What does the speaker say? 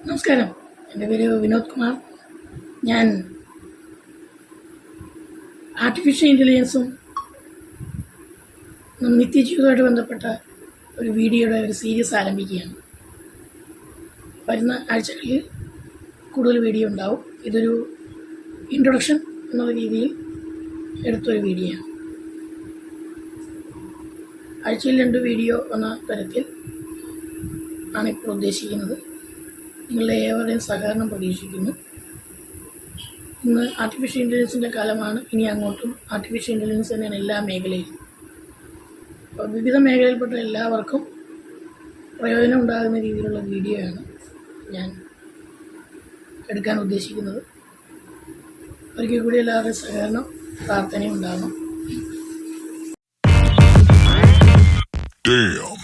നമസ്കാരം, എൻ്റെ പേര് വിനോദ് കുമാർ. ഞാൻ ആർട്ടിഫിഷ്യൽ ഇൻ്റലിജൻസും നിത്യജീവിതവുമായിട്ട് ബന്ധപ്പെട്ട ഒരു വീഡിയോയുടെ ഒരു സീരീസ് ആരംഭിക്കുകയാണ്. വരുന്ന ആഴ്ചകളിൽ കൂടുതൽ വീഡിയോ ഉണ്ടാവും. ഇതൊരു ഇൻട്രൊഡക്ഷൻ എന്നുള്ള രീതിയിൽ എടുത്തൊരു വീഡിയോയാണ്. ആഴ്ചയിൽ 2 വീഡിയോ എന്ന തരത്തിൽ ആണ് ഇപ്പോൾ ഉദ്ദേശിക്കുന്നത്. നിങ്ങളുടെ ഏവരുടെയും സഹകരണം പ്രതീക്ഷിക്കുന്നു. ഇന്ന് ആർട്ടിഫിഷ്യൽ ഇൻ്റലിജൻസിൻ്റെ കാലമാണ്. ഇനി അങ്ങോട്ടും ആർട്ടിഫിഷ്യൽ ഇൻ്റലിജൻസ് തന്നെയാണ് എല്ലാ മേഖലയിലും. അപ്പോൾ വിവിധ മേഖലയിൽപ്പെട്ട എല്ലാവർക്കും പ്രയോജനം ഉണ്ടാകുന്ന രീതിയിലുള്ള വീഡിയോയാണ് ഞാൻ എടുക്കാൻ ഉദ്ദേശിക്കുന്നത്. ഒരിക്കൽ കൂടി എല്ലാവരുടെയും സഹകരണം പ്രാർത്ഥനയും ഉണ്ടാകണം. Damn.